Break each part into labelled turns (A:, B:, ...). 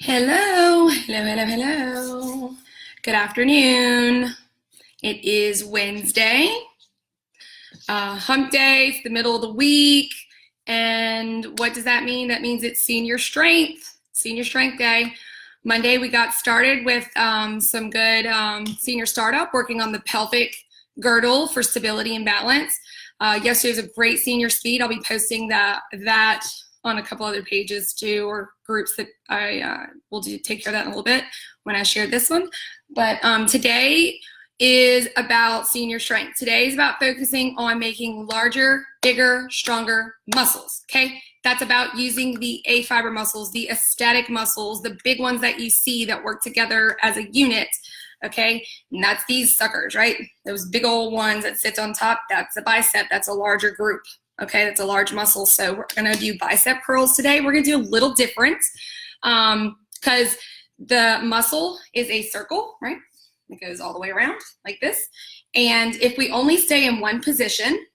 A: Hello, hello, hello, hello. Good afternoon. It is Wednesday, hump day. It's the middle of the week. And what does that mean? That means it's senior strength day. Monday, we got started with some good senior startup, working on the pelvic girdle for stability and balance. Yesterday was a great senior speed. I'll be posting that on a couple other pages too, or groups that I will take care of that in a little bit when I share this one. But today is about senior strength. Today is about focusing on making larger, bigger, stronger muscles, okay? That's about using the A fiber muscles, the aesthetic muscles, the big ones that you see that work together as a unit, okay? And that's these suckers, right? Those big old ones that sits on top, that's a bicep, that's a larger group. Okay, that's a large muscle. So we're gonna do bicep curls today. We're gonna do a little different because the muscle is a circle, right? It goes all the way around like this. And if we only stay in one position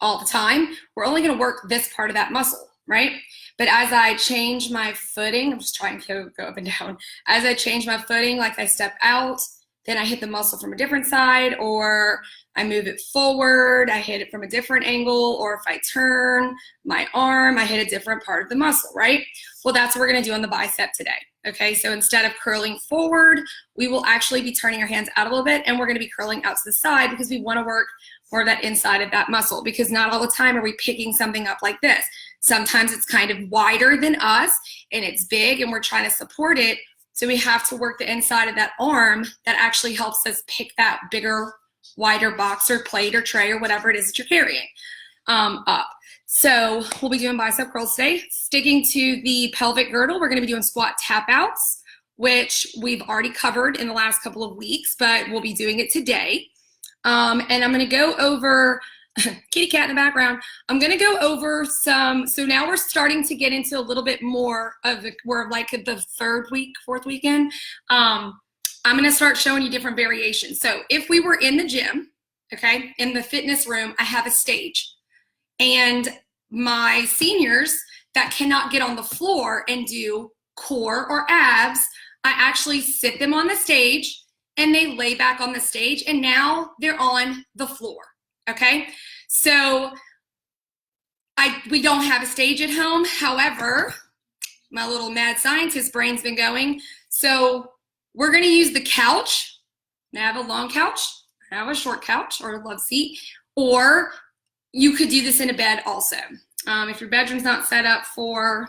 A: all the time, we're only gonna work this part of that muscle, right? But as I change my footing, I'm just trying to go up and down. As I change my footing, like I step out, then I hit the muscle from a different side, or I move it forward, I hit it from a different angle, or if I turn my arm, I hit a different part of the muscle, right? Well, that's what we're gonna do on the bicep today, okay? So instead of curling forward, we will actually be turning our hands out a little bit, and we're gonna be curling out to the side because we wanna work more of that inside of that muscle, because not all the time are we picking something up like this. Sometimes it's kind of wider than us, and it's big, and we're trying to support it, so we have to work the inside of that arm that actually helps us pick that bigger, wider box or plate or tray or whatever it is that you're carrying up. So we'll be doing bicep curls today. Sticking to the pelvic girdle, we're gonna be doing squat tap outs, which we've already covered in the last couple of weeks, but we'll be doing it today. And I'm gonna go over, kitty cat in the background, I'm gonna go over some, so now we're starting to get into a little bit more of the, we're like the fourth weekend. I'm gonna start showing you different variations. So if we were in the gym, okay, in the fitness room, I have a stage. And my seniors that cannot get on the floor and do core or abs, I actually sit them on the stage and they lay back on the stage, and now they're on the floor, okay? So we don't have a stage at home. However, my little mad scientist brain's been going. So we're gonna use the couch. I have a long couch, I have a short couch or a love seat, or you could do this in a bed also. If your bedroom's not set up for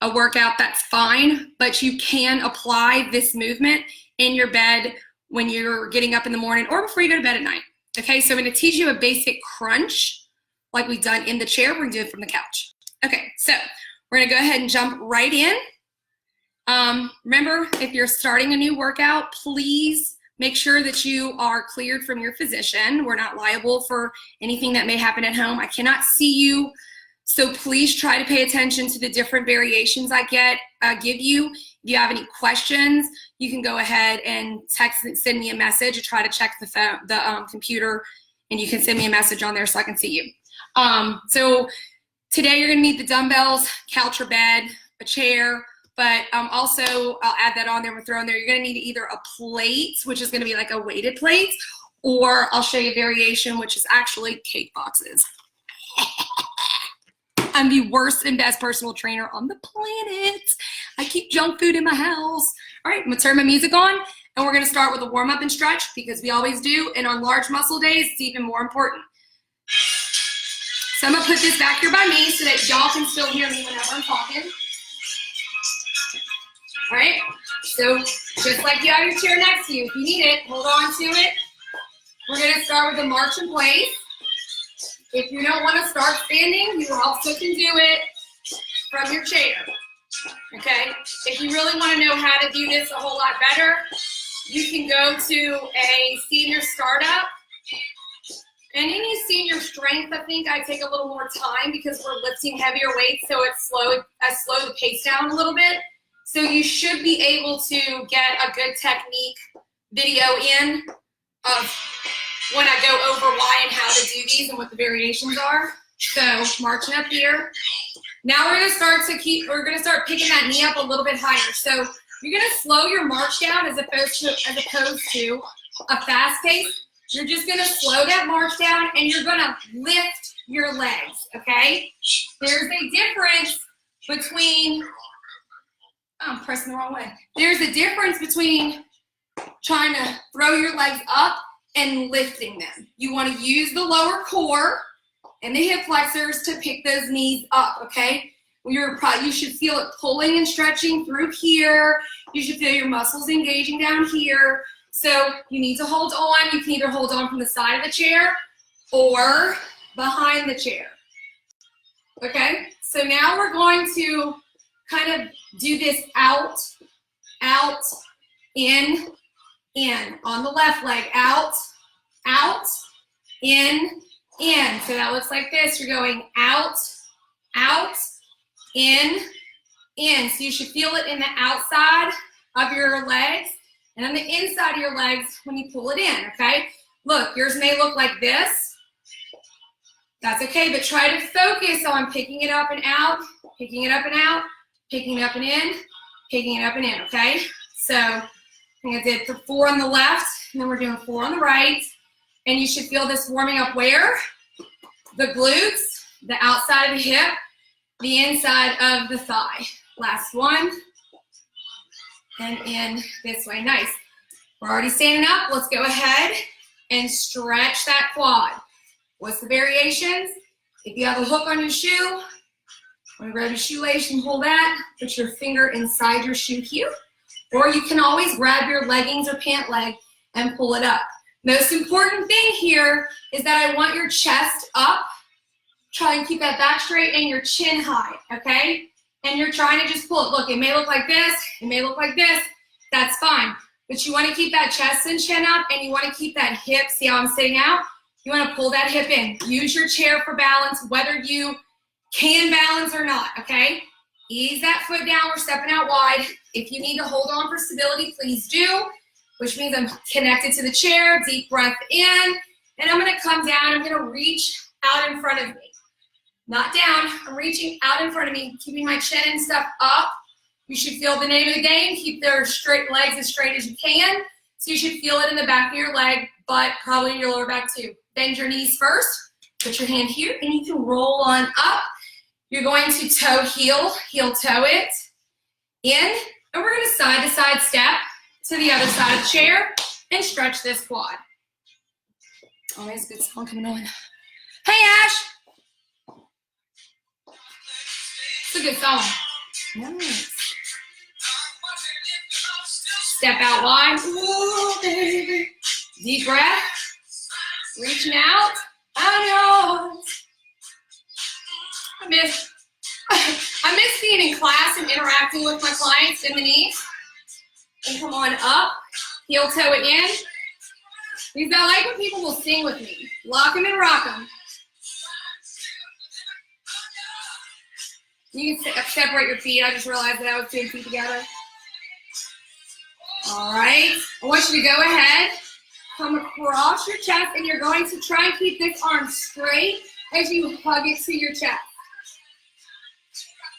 A: a workout, that's fine, but you can apply this movement in your bed when you're getting up in the morning or before you go to bed at night. Okay, so I'm gonna teach you a basic crunch like we've done in the chair. We're gonna do it from the couch. Okay, so we're gonna go ahead and jump right in. Remember, if you're starting a new workout, please make sure that you are cleared from your physician. We're not liable for anything that may happen at home. I cannot see you, so please try to pay attention to the different variations I give you. If you have any questions, you can go ahead and send me a message or try to check the computer, and you can send me a message on there so I can see you. So today you're gonna need the dumbbells, couch or bed, a chair, but also I'll add that on there, we'll throw in there, you're gonna need either a plate, which is gonna be like a weighted plate, or I'll show you a variation, which is actually cake boxes. I'm the worst and best personal trainer on the planet. I keep junk food in my house. All right, I'm gonna turn my music on, and we're gonna start with a warm up and stretch, because we always do, and on large muscle days, it's even more important. So I'm gonna put this back here by me so that y'all can still hear me whenever I'm talking. All right, so just like you have your chair next to you, if you need it, hold on to it. We're gonna start with a march in place. If you don't wanna start standing, you also can do it from your chair, okay? If you really wanna know how to do this a whole lot better, you can go to a senior startup. And any senior strength, I think I take a little more time because we're lifting heavier weights, so I slow the pace down a little bit. So you should be able to get a good technique video in of when I go over why and how to do these and what the variations are. So marching up here. Now we're gonna start picking that knee up a little bit higher. So You're gonna slow your march down as opposed to a fast pace. You're just gonna slow that march down and you're gonna lift your legs, okay? There's a difference between, oh, I'm pressing the wrong way. There's a difference between trying to throw your legs up and lifting them. You wanna use the lower core and the hip flexors to pick those knees up, okay? You should feel it pulling and stretching through here. You should feel your muscles engaging down here. So you need to hold on. You can either hold on from the side of the chair or behind the chair. Okay? So now we're going to kind of do this out, in. On the left leg, out, in. So that looks like this. You're going out, in. So you should feel it in the outside of your legs and on the inside of your legs when you pull it in, okay? Look, yours may look like this. That's okay, but try to focus on picking it up and out, picking it up and out, picking it up and in, picking it up and in, okay? So I think I did 4 on the left, and then we're doing 4 on the right. And you should feel this warming up where? The glutes, the outside of the hip, the inside of the thigh. Last one. And in this way. Nice. We're already standing up. Let's go ahead and stretch that quad. What's the variations? If you have a hook on your shoe, want to grab your shoelace and pull that, put your finger inside your shoe here. Or you can always grab your leggings or pant leg and pull it up. Most important thing here is that I want your chest up. Try and keep that back straight and your chin high, okay? And you're trying to just pull it. Look, it may look like this, it may look like this, that's fine. But you want to keep that chest and chin up, and you want to keep that hip, see how I'm sitting out? You want to pull that hip in. Use your chair for balance, whether you can balance or not, okay? Ease that foot down, we're stepping out wide. If you need to hold on for stability, please do, which means I'm connected to the chair, deep breath in, and I'm gonna come down, I'm gonna reach out in front of me. Not down, I'm reaching out in front of me, keeping my chin and stuff up. You should feel the name of the game, keep their straight legs as straight as you can. So you should feel it in the back of your leg, but probably in your lower back too. Bend your knees first, put your hand here, and you can roll on up. You're going to toe heel, heel toe it, in, and we're gonna side to side step to the other side of the chair and stretch this quad. Always a good song coming on. Hey Ash! It's a good song. Nice. Step out wide. Ooh, baby. Deep breath. Reaching out. I'm yours. I miss being in class and interacting with my clients in the knees. And come on up. Heel toe it in. Because I like when people will sing with me. Lock them and rock them. You can separate your feet. I just realized that I was doing feet together. All right. I want you to go ahead, come across your chest, and you're going to try and keep this arm straight as you hug it to your chest.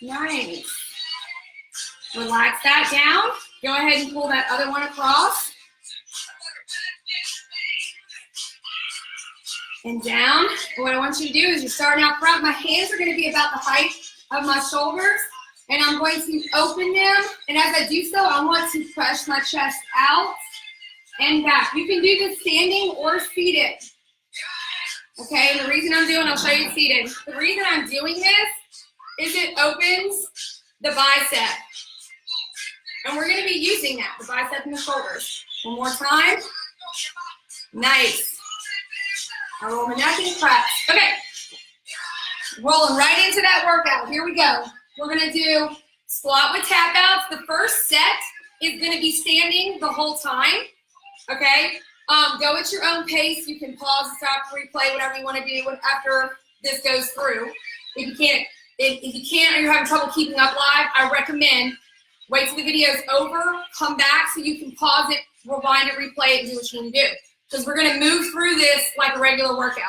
A: Nice. Relax that down. Go ahead and pull that other one across. And down. And what I want you to do is you're starting out front. My hands are going to be about the height of my shoulders, and I'm going to open them, and as I do so, I want to push my chest out and back. You can do this standing or seated. Okay, and the reason I'm doing, I'll show you seated. The reason I'm doing this is it opens the bicep. And we're going to be using that, the bicep and the shoulders. One more time. Nice. I roll my neck and press. Okay. Rolling right into that workout. Here we go. We're going to do squat with tap outs. The first set is going to be standing the whole time. Okay? Go at your own pace. You can pause, stop, replay, whatever you want to do after this goes through. If you can't or you're having trouble keeping up live, I recommend wait till the video is over, come back so you can pause it, rewind it, replay it, and do what you need to do. Because we're going to move through this like a regular workout.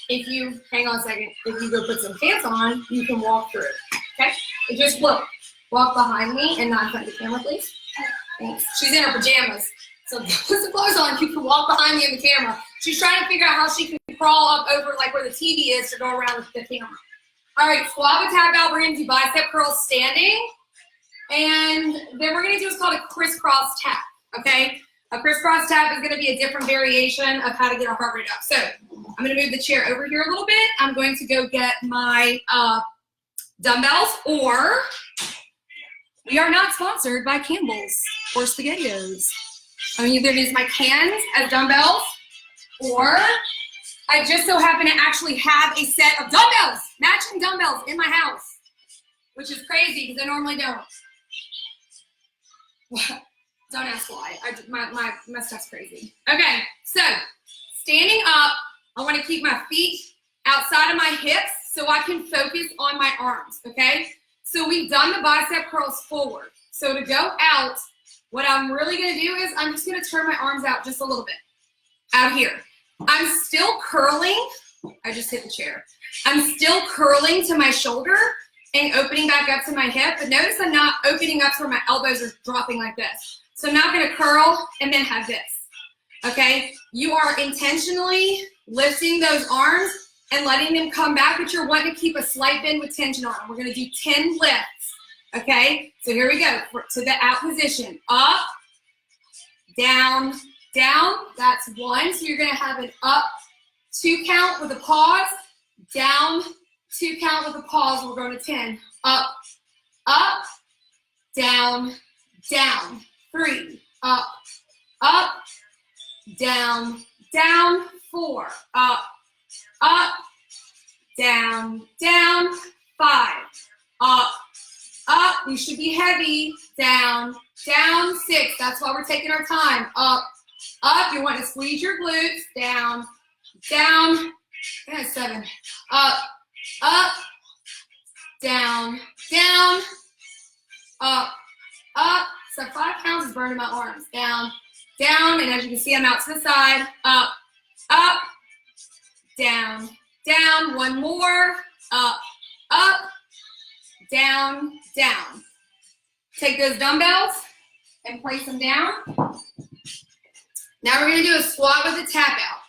A: If you, hang on a second, if you go put some pants on, you can walk through it, okay? And just look, walk behind me and not in front of the camera, please. Thanks. She's in her pajamas. So put some clothes on. You can walk behind me in the camera. She's trying to figure out how she can crawl up over like where the TV is to go around the camera. All right, squat with tap out. We're going to do bicep curls standing. And then we're going to do what's called a crisscross tap, okay? A crisscross tap is going to be a different variation of how to get our heart rate up. So I'm going to move the chair over here a little bit. I'm going to go get my dumbbells, or we are not sponsored by Campbell's or SpaghettiOs. I'm either use my cans as dumbbells, or I just so happen to actually have a set of dumbbells, matching dumbbells in my house, which is crazy because I normally don't. Don't ask why. My stuff's crazy. Okay, so standing up, I want to keep my feet outside of my hips so I can focus on my arms, okay? So we've done the bicep curls forward. So to go out, what I'm really going to do is I'm just going to turn my arms out just a little bit. Out here. I'm still curling. I just hit the chair. I'm still curling to my shoulder and opening back up to my hip. But notice I'm not opening up so my elbows are dropping like this. So I'm not going to curl and then have this. Okay? You are intentionally lifting those arms and letting them come back, but you're wanting to keep a slight bend with tension on them. We're going to do 10 lifts. Okay? So here we go. To the out position. Up, down, down. That's 1. So you're going to have an up 2 count with a pause. Down 2 count with a pause. We're going to 10. Up, up, down, down. 3. Up, up, down, down. 4. Up, up, down, down. 5. Up, up. You should be heavy. Down, down. 6. That's why we're taking our time. Up, up. You want to squeeze your glutes. Down, down. 7. Up, up, down, down. Up, up. So 5 counts is burning my arms. Down, down. And as you can see, I'm out to the side. Up, up, down, down. 1 more. Up, up, down, down. Take those dumbbells and place them down. Now we're going to do a squat with a tap out.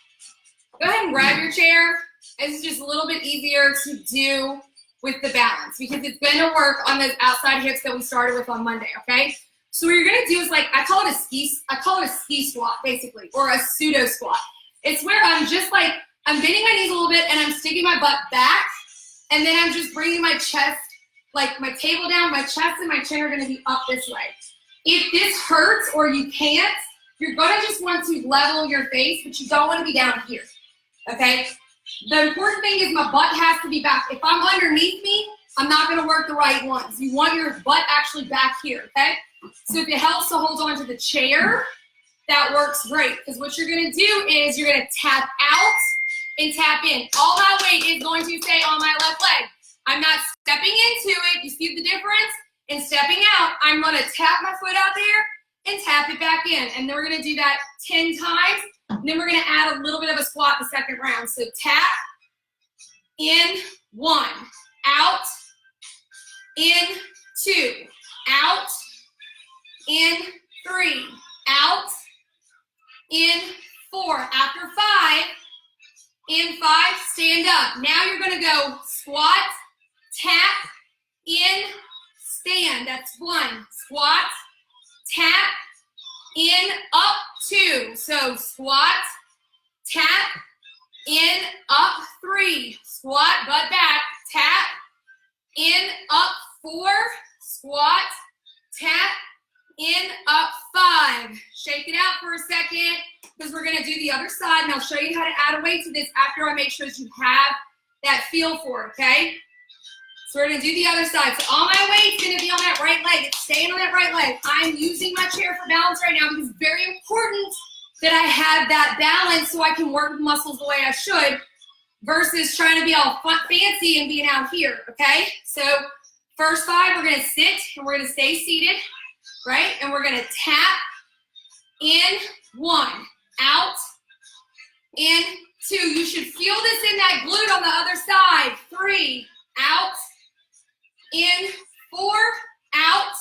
A: Go ahead and grab your chair. This is just a little bit easier to do with the balance because it's going to work on those outside hips that we started with on Monday, okay? So what you're going to do is, like, I call it a ski squat basically, or a pseudo squat. It's where I'm just like, I'm bending my knees a little bit and I'm sticking my butt back, and then I'm just bringing my chest, like my table down, my chest and my chin are going to be up this way. If this hurts or you can't, you're going to just want to level your face, but you don't want to be down here, okay? The important thing is my butt has to be back. If I'm underneath me, I'm not going to work the right ones. You want your butt actually back here, okay? So if it helps to hold on to the chair, that works great, because what you're going to do is you're going to tap out and tap in. All my weight is going to stay on my left leg. I'm not stepping into it. You see the difference? And stepping out, I'm going to tap my foot out there and tap it back in. And then we're going to do that 10 times. And then we're going to add a little bit of a squat the second round. So tap, in, 1, out, in, 2, out, in, 3, out, in, 4. After 5, in 5, stand up. Now you're going to go squat, tap, in, stand. That's 1. Squat, tap, in, up, 2. So squat, tap, in, up, 3. Squat, butt back, tap, in, up, 4. Squat, tap, in, up, 5. Shake it out for a second because we're going to do the other side, and I'll show you how to add a weight to this after I make sure that you have that feel for it, okay? So we're going to do the other side. So all my weight's going to be on that right leg. It's staying on that right leg. I'm using my chair for balance right now because it's very important that I have that balance so I can work with muscles the way I should versus trying to be all fancy and being out here, okay? So first 5, we're going to sit and we're going to stay seated, right? And we're going to tap, in, 1, out, in, 2. You should feel this in that glute on the other side. 3, out, in, 4, out,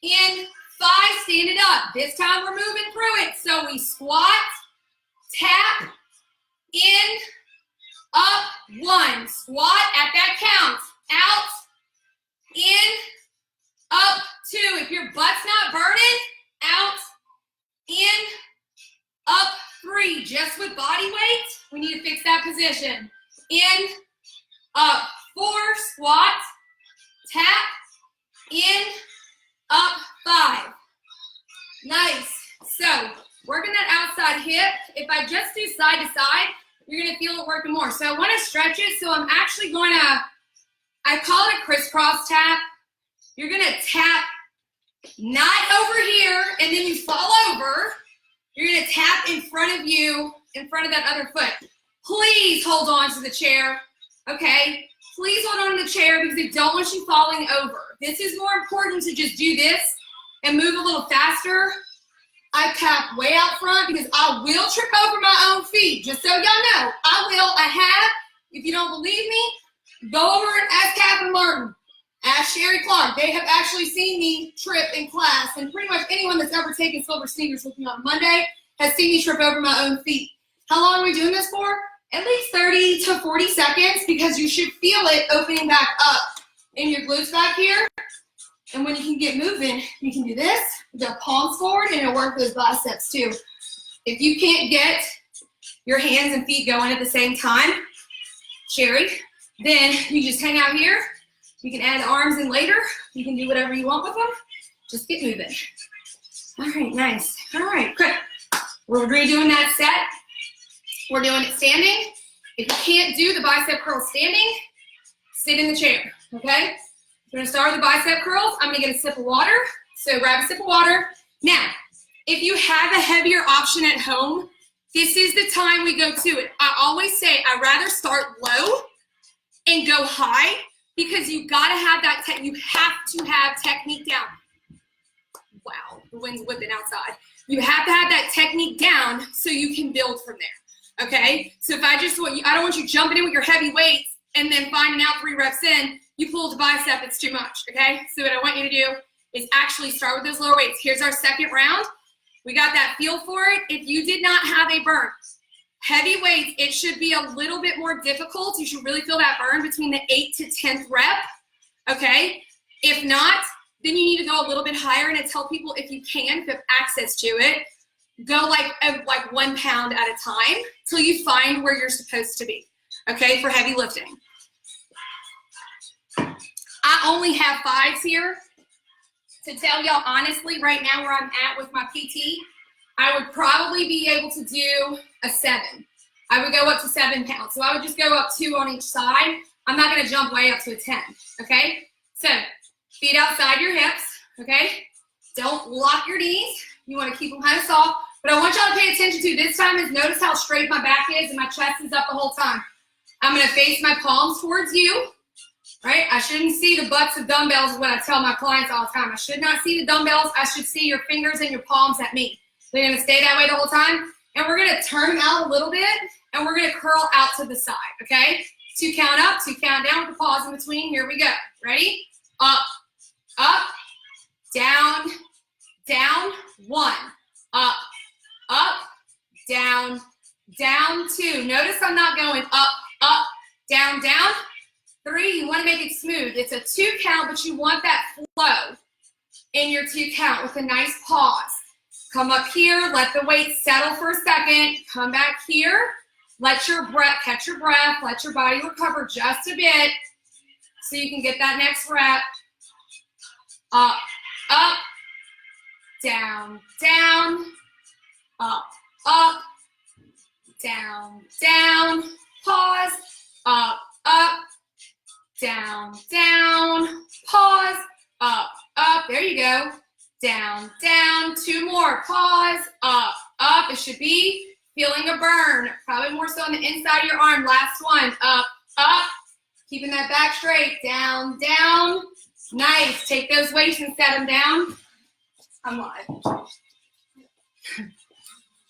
A: in, 5, stand it up. This time we're moving through it. So we squat, tap, in, up, 1. Squat at that count. Out, in, up, 2. If your butt's not burning, out, in, up, 3. Just with body weight, we need to fix that position. In, up, 4. Squat, tap, in, up, 5. Nice. So working that outside hip. If I just do side to side, you're going to feel it working more. So I want to stretch it. So I'm actually going to, I call it a crisscross tap. You're going to tap not over here and then you fall over. You're going to tap in front of you, in front of that other foot. Please hold on to the chair, okay? Please hold on to the chair because I don't want you falling over. This is more important to just do this and move a little faster. I tap way out front because I will trip over my own feet. Just so y'all know, I have. If you don't believe me, go over and ask Catherine Martin, ask Sherry Clark. They have actually seen me trip in class, and pretty much anyone that's ever taken Silver Sneakers with me on Monday has seen me trip over my own feet. How long are we doing this for? At least 30 to 40 seconds because you should feel it opening back up in your glutes back here. And when you can get moving, you can do this, the palms forward, and it'll work those biceps too. If you can't get your hands and feet going at the same time, Sherry, then you just hang out here. You can add arms in later. You can do whatever you want with them. Just get moving. All right, nice. All right, good. We're redoing that set. We're doing it standing. If you can't do the bicep curl standing, sit in the chair, okay? We're gonna start with the bicep curls. I'm gonna get a sip of water. So grab a sip of water. Now, if you have a heavier option at home, this is the time we go to it. I always say I'd rather start low and go high because you gotta have that, you have to have technique down. Wow, the wind's whipping outside. You have to have that technique down so you can build from there, okay? So if I don't want you jumping in with your heavy weights and then finding out 3 reps in, you pull the bicep, it's too much, okay? So what I want you to do is actually start with those lower weights. Here's our second round. We got that feel for it. If you did not have a burn, heavy weights, it should be a little bit more difficult. You should really feel that burn between the 8th to 10th rep, okay? If not, then you need to go a little bit higher, and I tell people if you can, if you have access to it, go like 1 pound at a time till you find where you're supposed to be, okay, for heavy lifting. I only have 5s here. To tell y'all honestly, right now where I'm at with my PT, I would probably be able to do a 7. I would go up to 7 pounds. So I would just go up 2 on each side. I'm not gonna jump way up to a 10, okay? So feet outside your hips, okay? Don't lock your knees. You wanna keep them kind of soft. But I want y'all to pay attention to this time is notice how straight my back is and my chest is up the whole time. I'm gonna face my palms towards you. Right? I shouldn't see the butts of dumbbells is what I tell my clients all the time. I should not see the dumbbells. I should see your fingers and your palms at me. They're going to stay that way the whole time. And we're going to turn them out a little bit, and we're going to curl out to the side, okay? 2 count up, 2 count down with a pause in between. Here we go. Ready? Up, up, down, down, 1. Up, up, down, down, 2. Notice I'm not going up, down, down. 3, you want to make it smooth. It's a 2 count, but you want that flow in your 2 count with a nice pause. Come up here, let the weight settle for a second. Come back here, let your breath, catch your breath, let your body recover just a bit so you can get that next rep. Up, up, down, down, up, down, down, pause, up, down, down, pause, up, there you go, down, down, 2 more, pause, up, it should be feeling a burn, probably more so on the inside of your arm, last one, up, keeping that back straight, down, down, nice, take those weights and set them down. I'm live.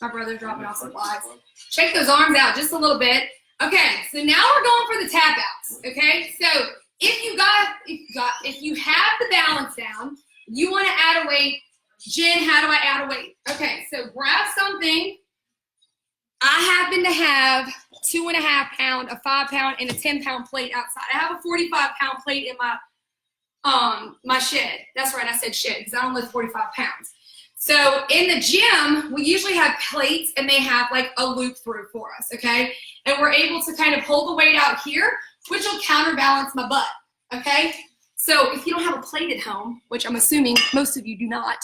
A: My brother's dropping off supplies. Shake those arms out just a little bit. Okay, so now we're going for the tap outs, okay? So if you have the balance down, you want to add a weight Jen, how do I add a weight? Okay, so grab something. I happen to have 2.5 pound, a 5 pound, and a 10 pound plate outside. I have a 45 pound plate in my shed. That's right, I said shed because I don't lift 45 pounds. So in the gym, we usually have plates and they have like a loop through for us, okay? And we're able to kind of pull the weight out here, which will counterbalance my butt, okay? So if you don't have a plate at home, which I'm assuming most of you do not,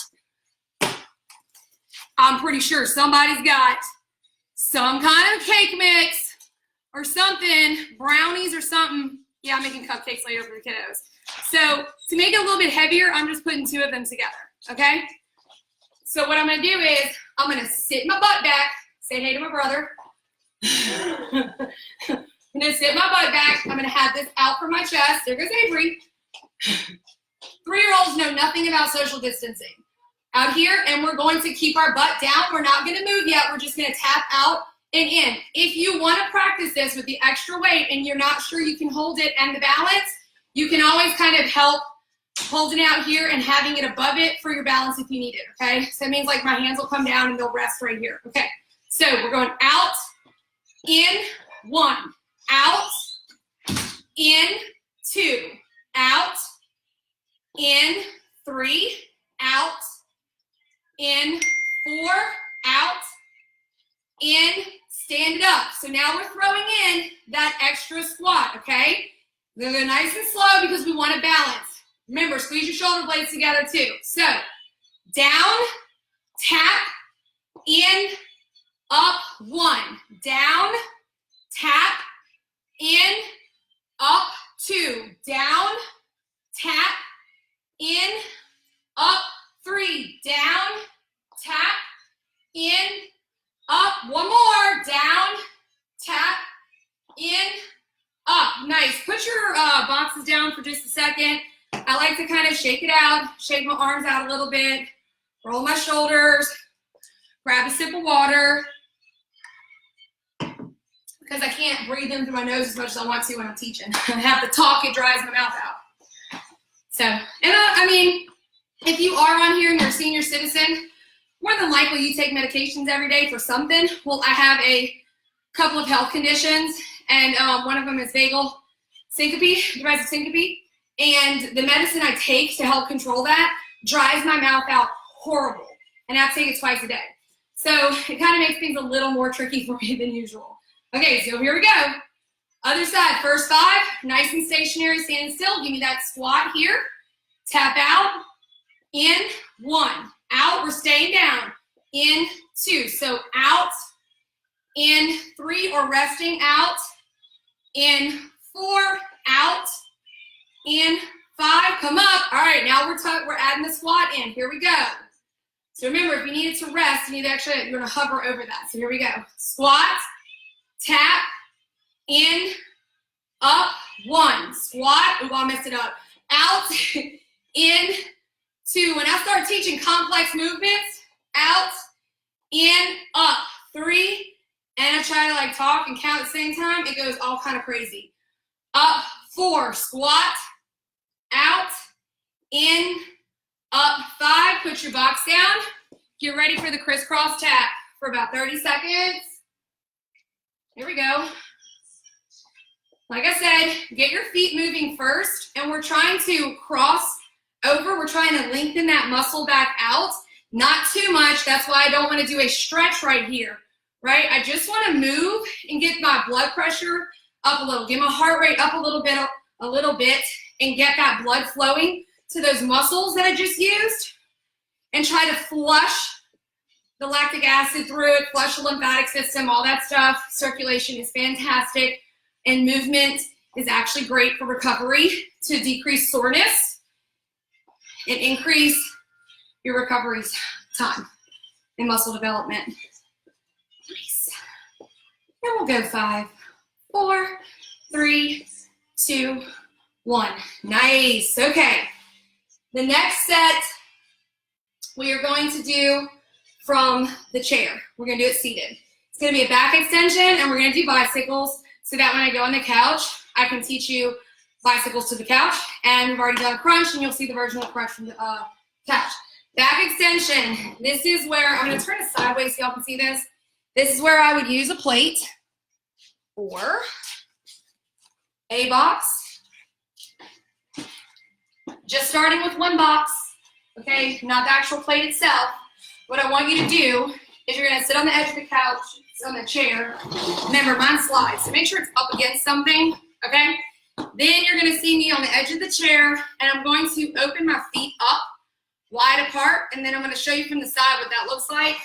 A: I'm pretty sure somebody's got some kind of cake mix or something, brownies or something. Yeah, I'm making cupcakes later for the kiddos. So to make it a little bit heavier, I'm just putting 2 of them together, okay? So what I'm gonna do is I'm gonna sit my butt back, say hey to my brother. I'm gonna sit my butt back. I'm gonna have this out from my chest. There goes Avery. 3-year-olds know nothing about social distancing. Out here, and we're going to keep our butt down. We're not gonna move yet. We're just gonna tap out and in. If you wanna practice this with the extra weight and you're not sure you can hold it and the balance, you can always kind of help holding it out here and having it above it for your balance if you need it, okay? So it means like my hands will come down and they'll rest right here, okay? So we're going out, in, 1, out, in, 2, out, in, 3, out, in, 4, out, in, stand it up. So now we're throwing in that extra squat, okay? We're gonna go nice and slow because we want to balance. Remember, squeeze your shoulder blades together too. So, down, tap, in, up, 1. Down, tap, in, up, 2. Down, tap, in, up, 3. Down, tap, in, up. 1 more. Down, tap, in, up. Nice. Put your boxes down for just a second. I like to kind of shake it out, shake my arms out a little bit, roll my shoulders, grab a sip of water, because I can't breathe in through my nose as much as I want to when I'm teaching. I have to talk, it dries my mouth out. So, and I mean, if you are on here and you're a senior citizen, more than likely you take medications every day for something. Well, I have a couple of health conditions, and one of them is vagal syncope, depressive syncope. And the medicine I take to help control that dries my mouth out horrible. And I have to take it twice a day. So it kind of makes things a little more tricky for me than usual. Okay, so here we go. Other side, first 5, nice and stationary, standing still. Give me that squat here. Tap out, in, 1. Out, we're staying down. In, 2. So out, in, 3, or resting, out. In, 4, out. In, 5, come up. All right, now we're adding the squat in. Here we go. So remember, if you needed to rest, you need to actually, you're gonna hover over that. So here we go. Squat, tap, in, up, 1. Squat, ooh, I messed it up. Out, in, 2. When I start teaching complex movements, out, in, up, 3, and I try to like talk and count at the same time, it goes all kind of crazy. Up, 4, squat, out, in, up, 5, put your box down. Get ready for the crisscross tap for about 30 seconds. Here we go. Like I said, get your feet moving first, and we're trying to cross over. We're trying to lengthen that muscle back out. Not too much. That's why I don't want to do a stretch right here, right? I just want to move and get my blood pressure up a little. Get my heart rate up a little bit, and get that blood flowing to those muscles that I just used, and try to flush the lactic acid through it, flush the lymphatic system, all that stuff. Circulation is fantastic, and movement is actually great for recovery to decrease soreness and increase your recovery time and muscle development. Nice. And we'll go 5, 4, 3, 2, 1. Nice. Okay. The next set we are going to do from the chair. We're going to do it seated. It's going to be a back extension, and we're going to do bicycles so that when I go on the couch, I can teach you bicycles to the couch. And we've already done a crunch, and you'll see the version of the crunch from the couch. Back extension. This is where, I'm gonna turn it sideways so y'all can see this. This is where I would use a plate or a box. Just starting with one box, okay, not the actual plate itself. What I want you to do is you're gonna sit on the edge of the couch, sit on the chair. Remember, mine slides, so make sure it's up against something, okay? Then you're gonna see me on the edge of the chair, and I'm going to open my feet up wide apart, and then I'm gonna show you from the side what that looks like.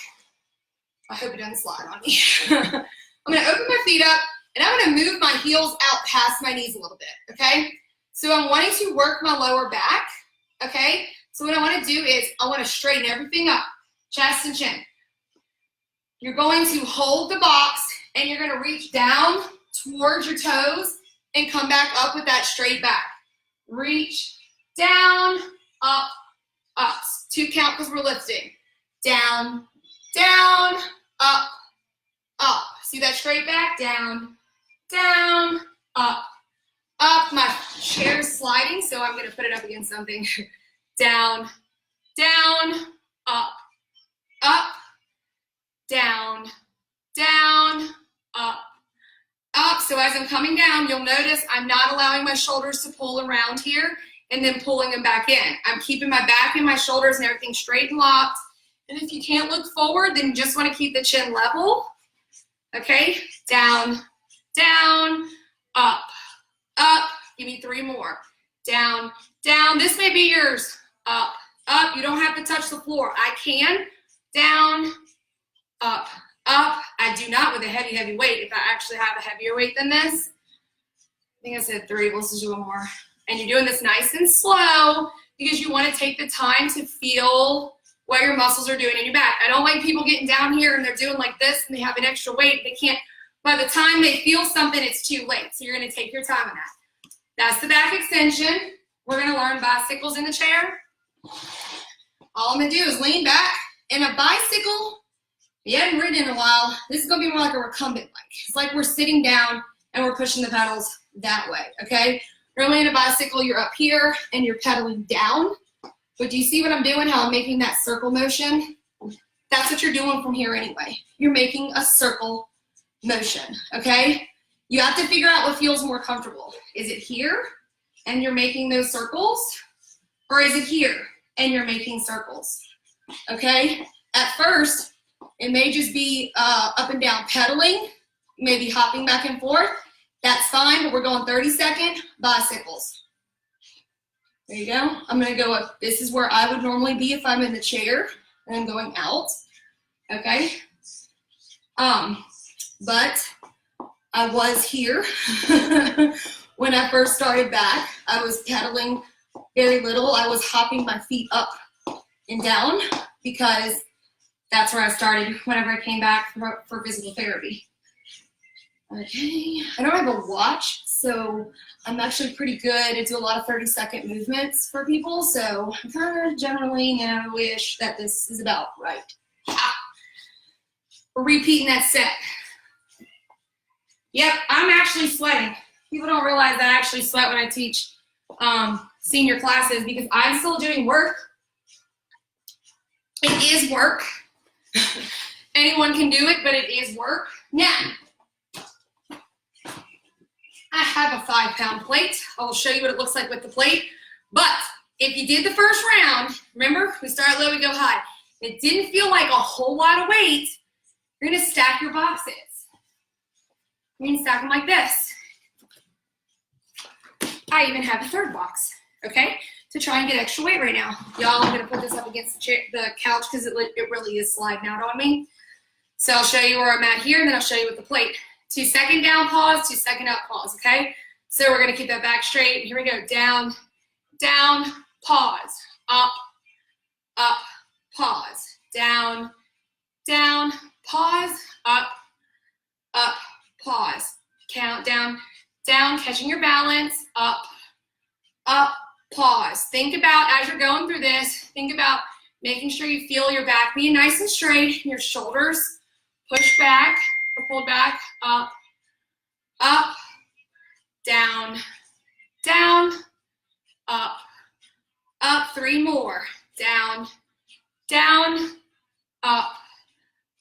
A: I hope it doesn't slide on me. I'm gonna open my feet up, and I'm gonna move my heels out past my knees a little bit, okay? So I'm wanting to work my lower back, okay? So what I wanna do is I wanna straighten everything up, chest and chin. You're going to hold the box, and you're gonna reach down towards your toes and come back up with that straight back. Reach, down, up, up. 2 count because we're lifting. Down, down, up, up. See that straight back? Down, down, up, up. My chair's sliding, so I'm gonna put it up against something. Down, down, up, up, down, down, up, up. So as I'm coming down, you'll notice I'm not allowing my shoulders to pull around here and then pulling them back in. I'm keeping my back and my shoulders and everything straight and locked. And if you can't look forward, then you just want to keep the chin level. Okay, down, down, up, up. Give me 3 more. Down, down. This may be yours. Up, up. You don't have to touch the floor. I can. Down, up, up. I do not with a heavy, heavy weight. If I actually have a heavier weight than this, I think I said 3. Let's just do 1 more. And you're doing this nice and slow because you want to take the time to feel what your muscles are doing in your back. I don't like people getting down here and they're doing like this and they have an extra weight. They can't, by the time they feel something, it's too late. So you're going to take your time on that. That's the back extension. We're going to learn bicycles in the chair. All I'm going to do is lean back. And a bicycle, if you haven't ridden in a while, this is going to be more like a recumbent bike. It's like we're sitting down and we're pushing the pedals that way, okay? Normally in a bicycle, you're up here and you're pedaling down. But do you see what I'm doing, how I'm making that circle motion? That's what you're doing from here anyway. You're making a circle motion, okay? You have to figure out what feels more comfortable. Is it here and you're making those circles? Or is it here and you're making circles, okay? At first, it may just be up and down pedaling, maybe hopping back and forth. That's fine, but we're going 30-second bicycles. There you go. I'm going to go up. This is where I would normally be if I'm in the chair and I'm going out. Okay. But I was here when I first started back. I was pedaling very little. I was hopping my feet up and down because that's where I started whenever I came back for physical therapy. Okay, I don't have a watch, so I'm actually pretty good. I do a lot of 30-second movements for people, so I kind of generally know-ish that this is about right. We're repeating that set. Yep, I'm actually sweating. People don't realize I actually sweat when I teach senior classes because I'm still doing work. It is work. Anyone can do it, but it is work. Now, I have a 5-pound plate. I will show you what it looks like with the plate. But if you did the first round, remember, we start low, we go high. It didn't feel like a whole lot of weight. You're going to stack your boxes. You're going to stack them like this. I even have a 3rd box, okay, to try and get extra weight right now. Y'all, I'm going to put this up against the couch because it really is sliding out on me. So I'll show you where I'm at here, and then I'll show you with the plate. 2-second down, pause, 2-second up, pause, okay? So we're going to keep that back straight. Here we go. Down, down, pause. Up, up, pause. Down, down, pause. Up, up, pause. Count down, down, catching your balance. Up, up, pause. Think about, as you're going through this, think about making sure you feel your back being nice and straight, your shoulders push back, or pulled back, up, up, down, down, up, up. 3 more. Down, down, up,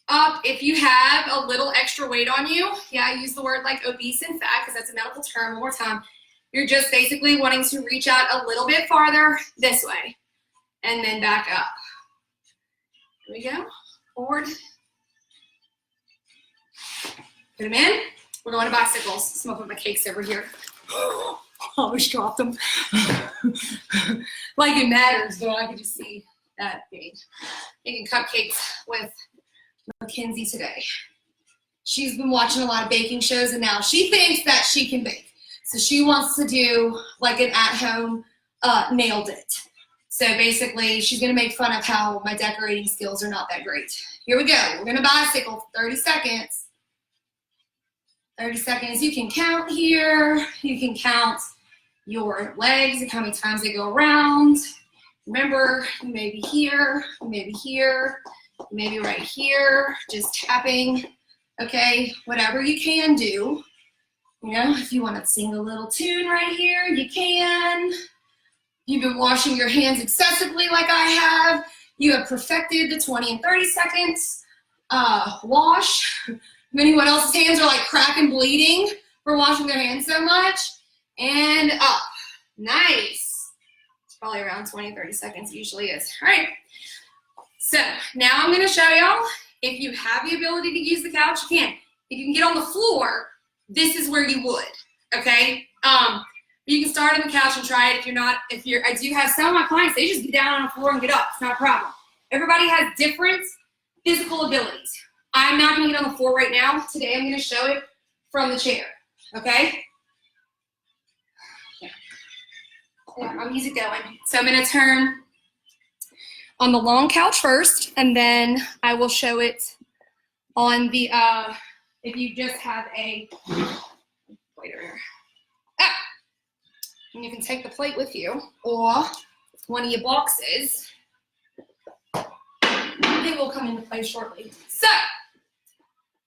A: up. If you have a little extra weight on you, yeah, I use the word like obese and fat because that's a medical term. One more time. You're just basically wanting to reach out a little bit farther this way and then back up. Here we go. Forward. Put them in. We're going to bicycles. Some of my cakes over here. Almost dropped them. Like it matters, though. I could just see that big. Making cupcakes with Mackenzie today. She's been watching a lot of baking shows, and now she thinks that she can bake. So she wants to do like an at-home nailed it. So basically, she's going to make fun of how my decorating skills are not that great. Here we go. We're going to bicycle for 30 seconds. 30 seconds. You can count here. You can count your legs and how many times they go around. Remember, you may be here, you may be here, you may be right here, just tapping. Okay, whatever you can do. You know, if you want to sing a little tune right here, you can. You've been washing your hands excessively like I have. You have perfected the 20 and 30 seconds wash. Anyone else's hands are like cracking, bleeding for washing their hands so much. And up. Nice. It's probably around 20, 30 seconds. It usually is. All right. So now I'm going to show y'all. If you have the ability to use the couch, you can. If you can get on the floor, this is where you would. Okay. You can start on the couch and try it. I do have some of my clients, they just get down on the floor and get up. It's not a problem. Everybody has different physical abilities. I'm not going to get on the floor right now. Today I'm going to show it from the chair. Okay? Yeah, I'll music going. So I'm going to turn on the long couch first, and then I will show it on the, if you just have a plate over here. And you can take the plate with you, or one of your boxes. It will come into play shortly. So,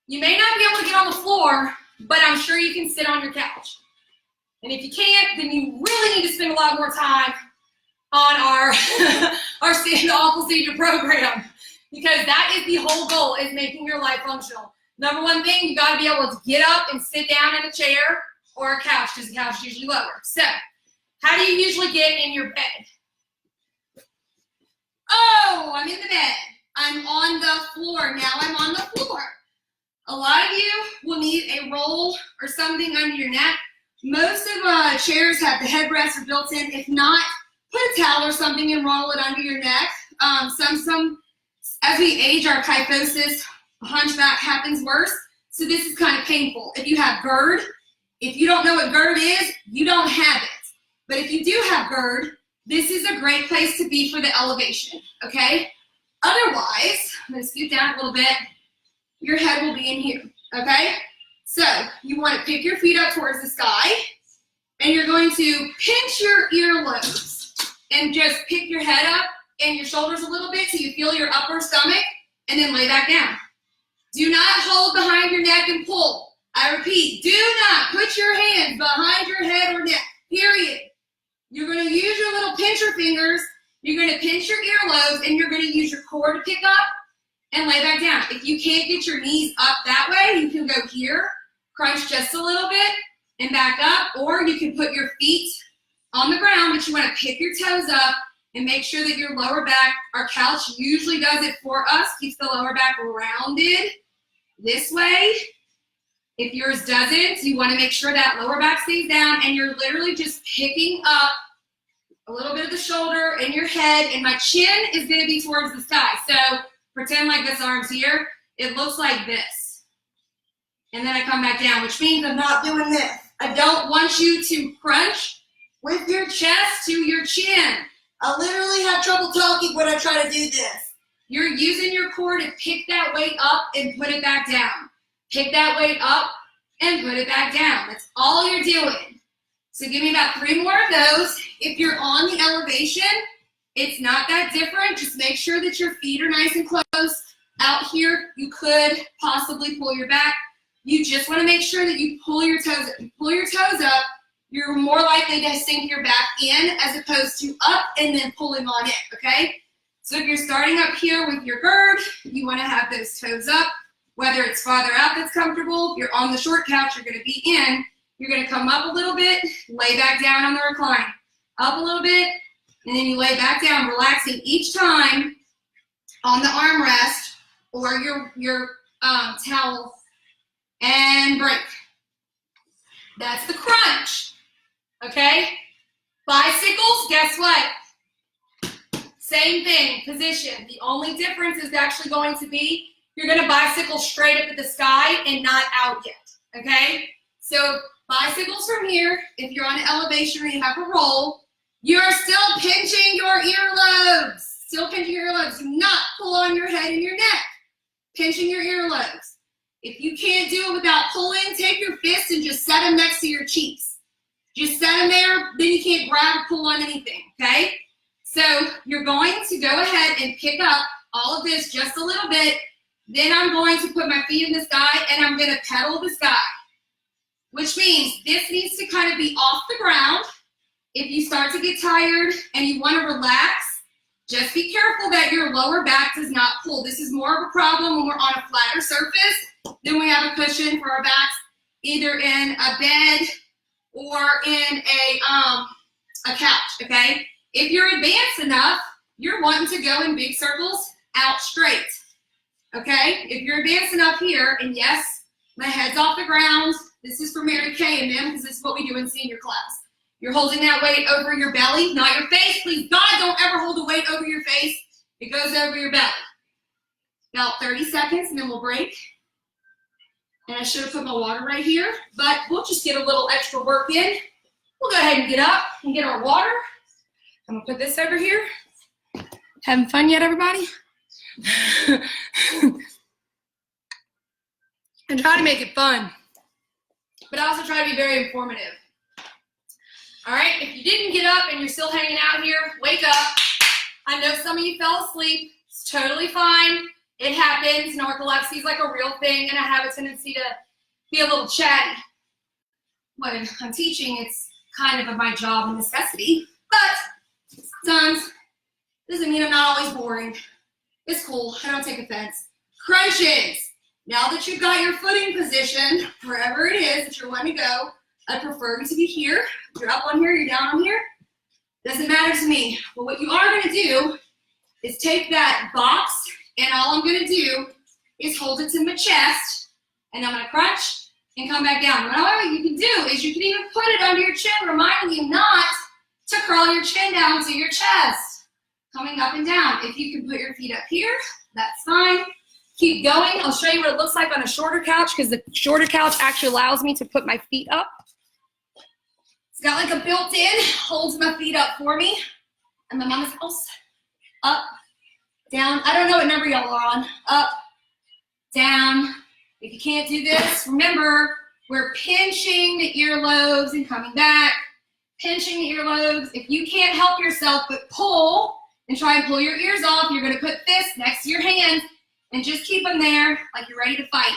A: you may not be able to get on the floor, but I'm sure you can sit on your couch. And if you can't, then you really need to spend a lot more time on our awful senior program, because that is the whole goal, is making your life functional. Number one thing, you got to be able to get up and sit down in a chair or a couch, because the couch is usually lower. So, how do you usually get in your bed? Oh, I'm in the bed. I'm on the floor. Now I'm on the floor. A lot of you will need a roll or something under your neck. Most of chairs have the headrests are built in. If not, put a towel or something and roll it under your neck. As we age, our kyphosis, hunchback happens worse. So this is kind of painful. If you have GERD, if you don't know what GERD is, you don't have it. But if you do have GERD, this is a great place to be for the elevation, okay? Otherwise, I'm going to scoot down a little bit. Your head will be in here, okay? So you want to pick your feet up towards the sky, and you're going to pinch your earlobes and just pick your head up and your shoulders a little bit so you feel your upper stomach, and then lay back down. Do not hold behind your neck and pull. I repeat, do not put your hands behind your head or neck, period. You're going to use your little pincher fingers, you're going to pinch your earlobes, and you're going to use your core to pick up and lay back down. If you can't get your knees up that way, you can go here, crunch just a little bit, and back up, or you can put your feet on the ground, but you want to pick your toes up and make sure that your lower back, our couch usually does it for us, keeps the lower back rounded this way. If yours doesn't, you want to make sure that lower back stays down, and you're literally just picking up a little bit of the shoulder and your head, and my chin is going to be towards the sky. So pretend like this arm's here. It looks like this. And then I come back down, which means I'm not doing this. I don't want you to crunch with your chest to your chin. I literally have trouble talking when I try to do this. You're using your core to pick that weight up and put it back down. Pick that weight up and put it back down. That's all you're doing. So give me about 3 more of those. If you're on the elevation, it's not that different. Just make sure that your feet are nice and close. Out here, you could possibly pull your back. You just want to make sure that you pull your toes up. You pull your toes up, you're more likely to sink your back in as opposed to up and then pulling on it, okay? So if you're starting up here with your gird, you want to have those toes up, whether it's farther out that's comfortable. If you're on the short couch, you're going to be in. You're going to come up a little bit, lay back down on the recline. Up a little bit, and then you lay back down, relaxing each time on the armrest or your towel, and break. That's the crunch, okay? Bicycles, guess what? Same thing, position. The only difference is actually going to be you're going to bicycle straight up at the sky and not out yet, okay? So bicycles from here, if you're on an elevation or you have a roll, you're still pinching your earlobes. Still pinching your earlobes. Do not pull on your head and your neck. Pinching your earlobes. If you can't do it without pulling, take your fist and just set them next to your cheeks. Just set them there, then you can't grab or pull on anything, okay? So you're going to go ahead and pick up all of this just a little bit. Then I'm going to put my feet in the sky and I'm going to pedal the sky, which means this needs to kind of be off the ground. If you start to get tired and you want to relax, just be careful that your lower back does not pull. This is more of a problem when we're on a flatter surface. Then we have a cushion for our backs, either in a bed or in a couch, okay? If you're advanced enough, you're wanting to go in big circles out straight, okay? If you're advanced enough here, and yes, my head's off the ground. This is for Mary Kay and them because this is what we do in senior class. You're holding that weight over your belly, not your face. Please, God, don't ever hold the weight over your face. It goes over your belly. About 30 seconds, and then we'll break. And I should have put my water right here, but we'll just get a little extra work in. We'll go ahead and get up and get our water. I'm going to put this over here. Having fun yet, everybody? I try to make it fun, but I also try to be very informative. All right, if you didn't get up and you're still hanging out here, wake up. I know some of you fell asleep. It's totally fine. It happens. Narcolepsy is like a real thing, and I have a tendency to be a little chatty. When I'm teaching, it's kind of my job and necessity, but sometimes doesn't mean I'm not always boring. It's cool. I don't take offense. Crunches. Now that you've got your footing position, wherever it is that you're wanting to go, I prefer you to be here. You're up on here, you're down on here. Doesn't matter to me. But what you are going to do is take that box, and all I'm going to do is hold it to my chest, and I'm going to crunch and come back down. What you can do is you can even put it under your chin, reminding you not to curl your chin down to your chest. Coming up and down. If you can put your feet up here, that's fine. Keep going. I'll show you what it looks like on a shorter couch because the shorter couch actually allows me to put my feet up. It's got like a built-in, holds my feet up for me. And my mama's house. Up, down. I don't know what number y'all are on. Up, down. If you can't do this, remember, we're pinching the earlobes and coming back. Pinching the earlobes. If you can't help yourself but pull and try and pull your ears off, you're going to put fists next to your hands and just keep them there like you're ready to fight,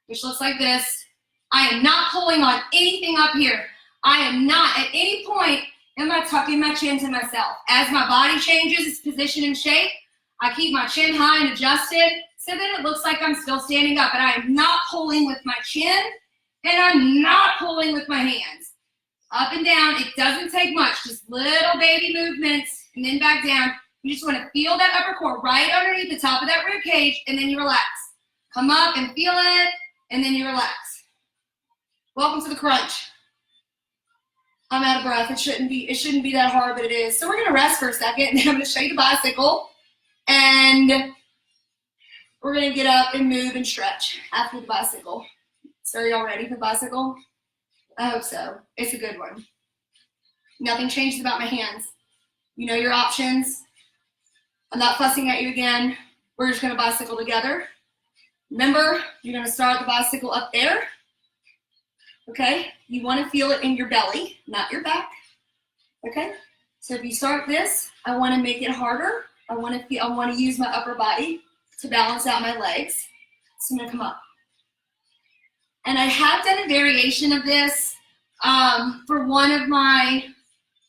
A: which looks like this. I am not pulling on anything up here. I am not at any point am I tucking my chin to myself. As my body changes its position and shape, I keep my chin high and adjusted so that it looks like I'm still standing up. And I am not pulling with my chin, and I'm not pulling with my hands. Up and down, it doesn't take much, just little baby movements, and then back down. You just want to feel that upper core right underneath the top of that rib cage, and then you relax. Come up and feel it, and then you relax. Welcome to the crunch. I'm out of breath. It shouldn't be that hard, but it is. So we're going to rest for a second, and then I'm going to show you the bicycle, and we're going to get up and move and stretch after the bicycle. So are y'all ready for the bicycle? I hope so. It's a good one. Nothing changes about my hands. You know your options. I'm not fussing at you again. We're just going to bicycle together. Remember, you're going to start the bicycle up there. Okay? You want to feel it in your belly, not your back. Okay? So if you start this, I want to make it harder. I want to use my upper body to balance out my legs. So I'm going to come up. And I have done a variation of this for one of my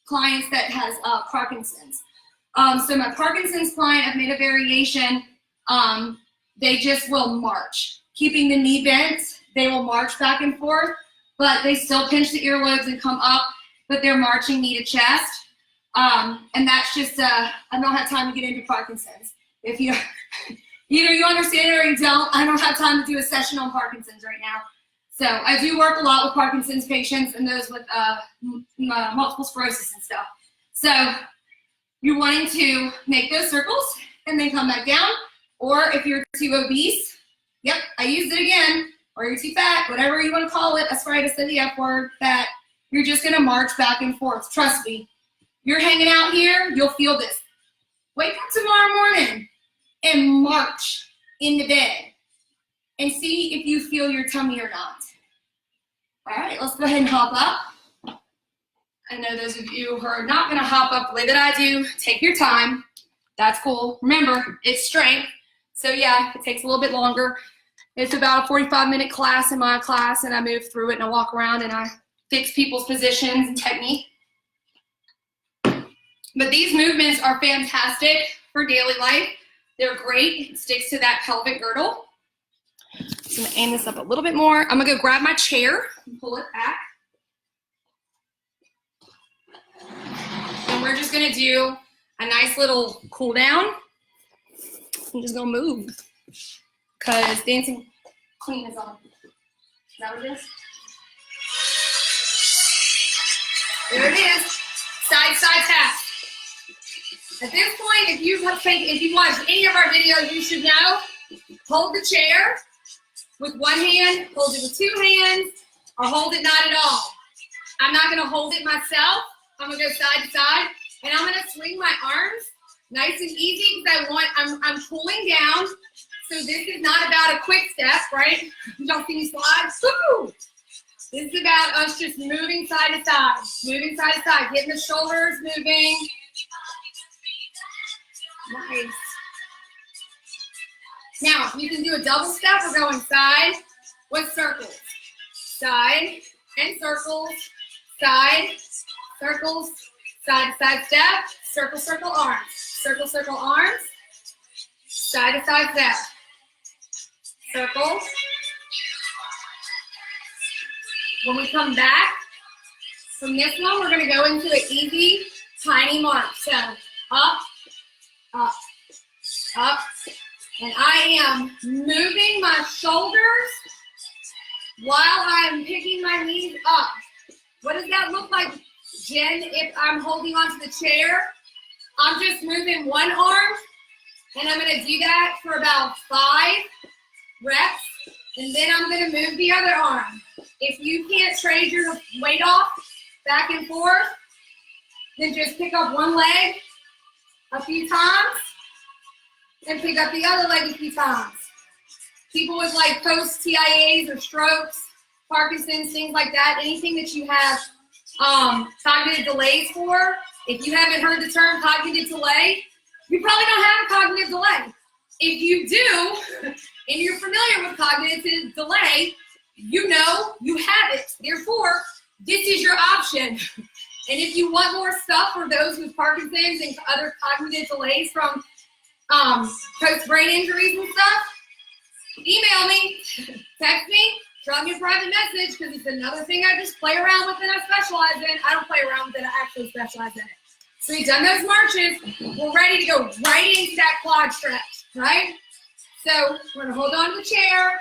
A: clients that has Parkinson's. So my Parkinson's client, I've made a variation. They just will march. Keeping the knee bent, they will march back and forth, but they still pinch the earlobes and come up, but they're marching knee to chest. And that's just, I don't have time to get into Parkinson's. If you, either you understand it or you don't, I don't have time to do a session on Parkinson's right now. So I do work a lot with Parkinson's patients and those with multiple sclerosis and stuff. So you're wanting to make those circles and then come back down. Or if you're too obese, yep, I used it again, or you're too fat, whatever you want to call it, that's right, I said the F word, fat, you're just going to march back and forth. Trust me, you're hanging out here, you'll feel this. Wake up tomorrow morning and march in the bed and see if you feel your tummy or not. All right, let's go ahead and hop up. I know those of you who are not going to hop up the way that I do, take your time. That's cool. Remember, it's strength. So yeah, it takes a little bit longer. It's about a 45-minute class in my class, and I move through it and I walk around and I fix people's positions and technique. But these movements are fantastic for daily life. They're great. It sticks to that pelvic girdle. So I'm gonna aim this up a little bit more. I'm gonna go grab my chair and pull it back. And we're just gonna do a nice little cool down. I'm just gonna move because dancing clean is on. Is that what it is? There it is. Side, side tap. At this point, if you've watched any of our videos, you should know, hold the chair with one hand, hold it with two hands, or hold it not at all. I'm not gonna hold it myself. I'm gonna go side to side, and I'm gonna swing my arms nice and easy because I'm pulling down. So this is not about a quick step, right? Y'all see me slide? Woo! This is about us just moving side to side, getting the shoulders moving. Nice. Now, you can do a double step. We're going side with circles. Side and circles. Side, circles, side to side step. Circle, circle, arms. Circle, circle, arms. Side to side step. Circle. When we come back from this one, we're going to go into an easy, tiny march. So up, up, up. And I am moving my shoulders while I'm picking my knees up. What does that look like, Jen, if I'm holding onto the chair? I'm just moving one arm, and I'm going to do that for about 5 reps, and then I'm going to move the other arm. If you can't trade your weight off back and forth, then just pick up one leg a few times and pick up the other leg a few times. People with like post-TIAs or strokes, Parkinson's, things like that, anything that you have cognitive delays for, if you haven't heard the term cognitive delay, you probably don't have a cognitive delay. If you do, and you're familiar with cognitive delay, you know you have it. Therefore, this is your option. And if you want more stuff for those with Parkinson's and other cognitive delays from post-brain injuries and stuff, email me, text me, drop me a private message, because it's another thing I just play around with and I specialize in. I don't play around with it, I actually specialize in it. So we've done those marches, we're ready to go right into that quad stretch, right? So we're gonna hold on to the chair.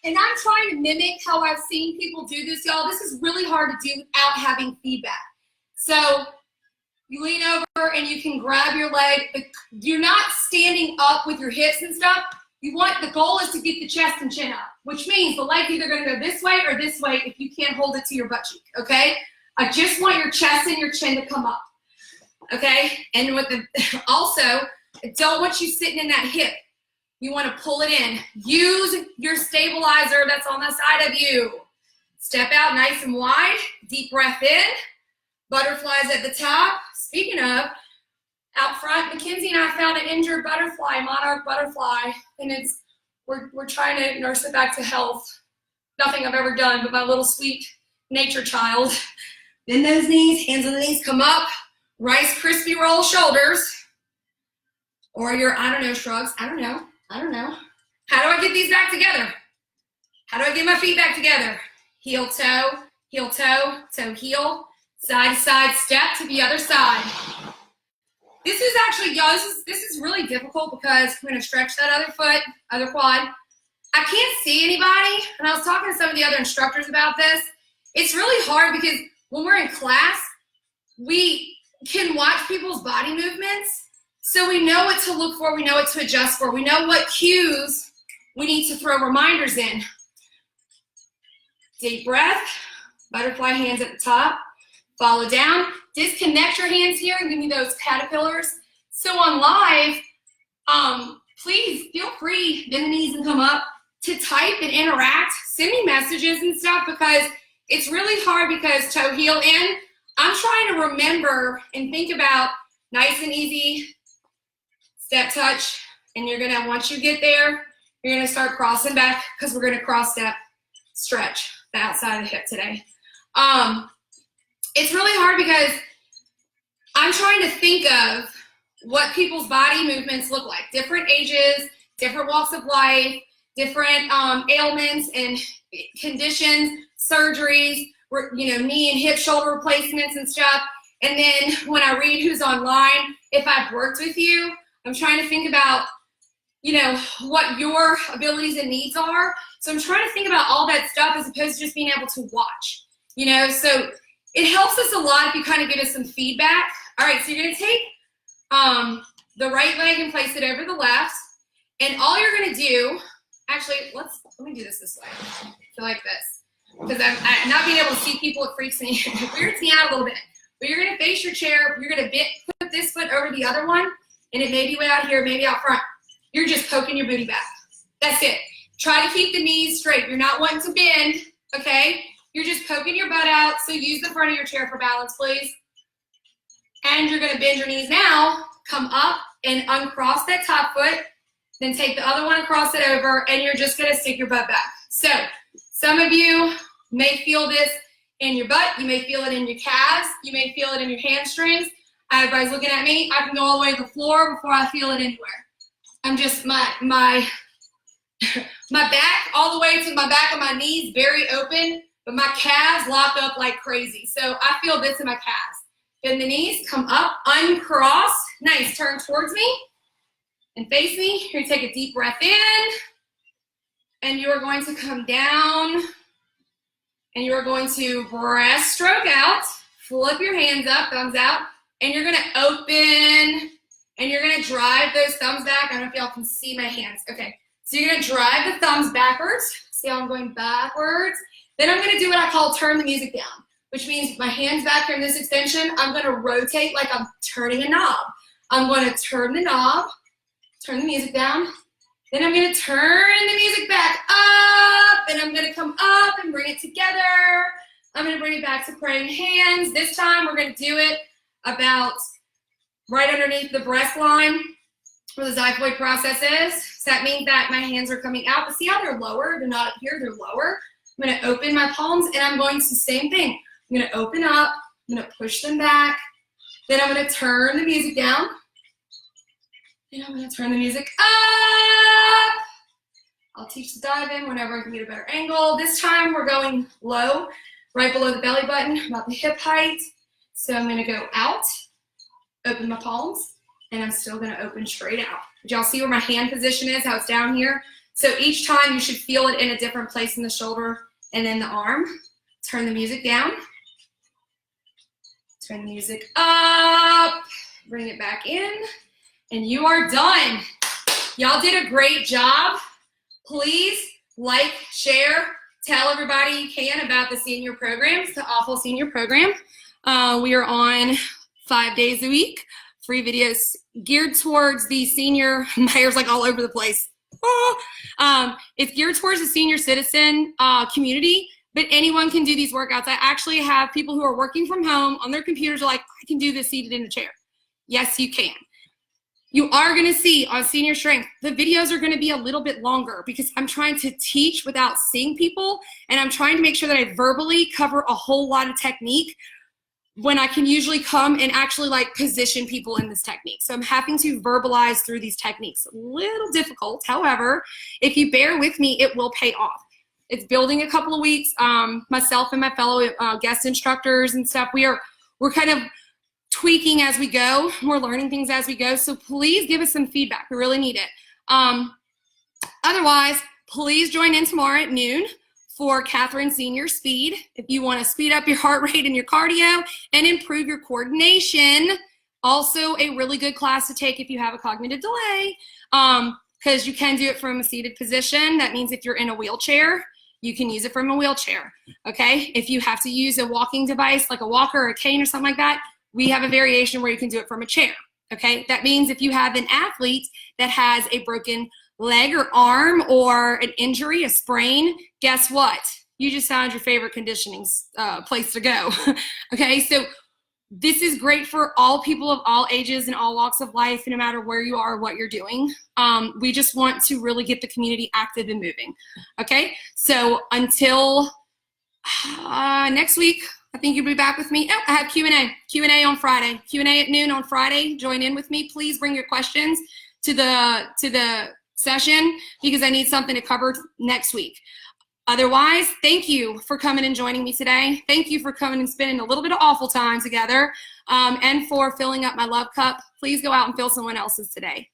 A: And I'm trying to mimic how I've seen people do this, y'all. This is really hard to do without having feedback. So you lean over and you can grab your leg, but you're not standing up with your hips and stuff. The goal is to get the chest and chin up, which means the leg's either gonna go this way or this way if you can't hold it to your butt cheek, okay? I just want your chest and your chin to come up, okay? And also, I don't want you sitting in that hip. You want to pull it in. Use your stabilizer that's on the side of you. Step out nice and wide. Deep breath in. Butterflies at the top. Speaking of, out front, Mackenzie and I found an injured butterfly, monarch butterfly, and we're trying to nurse it back to health. Nothing I've ever done, but my little sweet nature child. Bend those knees, hands on the knees, come up, Rice Krispie roll shoulders, or your, I don't know, shrugs. I don't know. How do I get these back together? How do I get my feet back together? Heel, toe, toe, heel, side to side, step to the other side. This is actually, y'all, this is really difficult because I'm going to stretch that other foot, other quad. I can't see anybody, and I was talking to some of the other instructors about this. It's really hard because when we're in class, we can watch people's body movements, so we know what to look for, we know what to adjust for, we know what cues we need to throw reminders in. Deep breath, butterfly hands at the top, follow down, disconnect your hands here and give me those caterpillars. So on live, please feel free, bend the knees and come up, to type and interact, send me messages and stuff, because it's really hard because toe, heel, in. I'm trying to remember and think about nice and easy step touch, and you're gonna, once you get there, you're gonna start crossing back because we're gonna cross step, stretch the outside of the hip today. It's really hard because I'm trying to think of what people's body movements look like. Different ages, different walks of life, different ailments and conditions, surgeries, knee and hip shoulder replacements and stuff. And then when I read who's online, if I've worked with you, I'm trying to think about, what your abilities and needs are. So I'm trying to think about all that stuff as opposed to just being able to watch, so it helps us a lot if you kind of give us some feedback. All right, so you're gonna take the right leg and place it over the left. And all you're gonna do, actually, let me do this way. I feel like this. Because I'm not being able to see people, it freaks me, it weirds me out a little bit. But you're gonna face your chair, you're gonna put this foot over the other one, and it may be way out here, maybe out front. You're just poking your booty back. That's it. Try to keep the knees straight. You're not wanting to bend, okay? You're just poking your butt out, so use the front of your chair for balance, please. And you're gonna bend your knees now, come up and uncross that top foot, then take the other one and cross it over, and you're just gonna stick your butt back. So, some of you may feel this in your butt, you may feel it in your calves, you may feel it in your hamstrings. Everybody's looking at me, I can go all the way to the floor before I feel it anywhere. I'm just, my back, all the way to my back of my knees, very open, but my calves lock up like crazy. So I feel this in my calves. Bend the knees, come up, uncross. Nice, turn towards me and face me. Here, take a deep breath in. And you are going to come down. And you are going to breaststroke out. Flip your hands up, thumbs out. And you're going to open. And you're going to drive those thumbs back. I don't know if y'all can see my hands. Okay, so you're going to drive the thumbs backwards. See how I'm going backwards? Then I'm going to do what I call turn the music down, which means my hands back here in this extension, I'm going to rotate like I'm turning a knob. I'm going to turn the knob, turn the music down. Then I'm going to turn the music back up, and I'm going to come up and bring it together. I'm going to bring it back to praying hands. This time we're going to do it about right underneath the breast line where the xiphoid process is. So that means that my hands are coming out. But see how they're lower? They're not up here, they're lower. I'm going to open my palms, and I'm going to, same thing. I'm going to open up, I'm going to push them back. Then I'm going to turn the music down. And I'm going to turn the music up. I'll teach the dive in whenever I can get a better angle. This time we're going low, right below the belly button, about the hip height. So I'm going to go out, open my palms, and I'm still going to open straight out. Did y'all see where my hand position is, how it's down here? So each time you should feel it in a different place in the shoulder and then the arm. Turn the music down. Turn the music up. Bring it back in. And you are done. Y'all did a great job. Please like, share, tell everybody you can about the senior programs, the awful senior program. We are on 5 days a week. Free videos geared towards the senior, my hair's like all over the place. It's geared towards the senior citizen community, but anyone can do these workouts. I actually have people who are working from home on their computers are like, I can do this seated in a chair. Yes, you can. You are going to see on Senior Strength, the videos are going to be a little bit longer because I'm trying to teach without seeing people, and I'm trying to make sure that I verbally cover a whole lot of technique when I can usually come and actually like position people in this technique. So I'm having to verbalize through these techniques. A little difficult. However, if you bear with me, it will pay off. It's building a couple of weeks. Myself and my fellow guest instructors and stuff, we're kind of tweaking as we go. We're learning things as we go. So please give us some feedback. We really need it. Otherwise, please join in tomorrow at noon for Catherine Senior Speed. If you want to speed up your heart rate and your cardio and improve your coordination. Also a really good class to take if you have a cognitive delay, because you can do it from a seated position. That means if you're in a wheelchair, you can use it from a wheelchair, okay? If you have to use a walking device like a walker or a cane or something like that, we have a variation where you can do it from a chair, okay? That means if you have an athlete that has a broken leg or arm or an injury, a sprain, guess what? You just found your favorite conditioning place to go, okay? So this is great for all people of all ages and all walks of life, no matter where you are or what you're doing. We just want to really get the community active and moving, okay? So until next week, I think you'll be back with me. Oh, I have Q&A on Friday. Q&A at noon on Friday. Join in with me. Please bring your questions to the session because I need something to cover next week. Otherwise, thank you for coming and joining me today. Thank you for coming and spending a little bit of awful time together and for filling up my love cup. Please go out and fill someone else's today.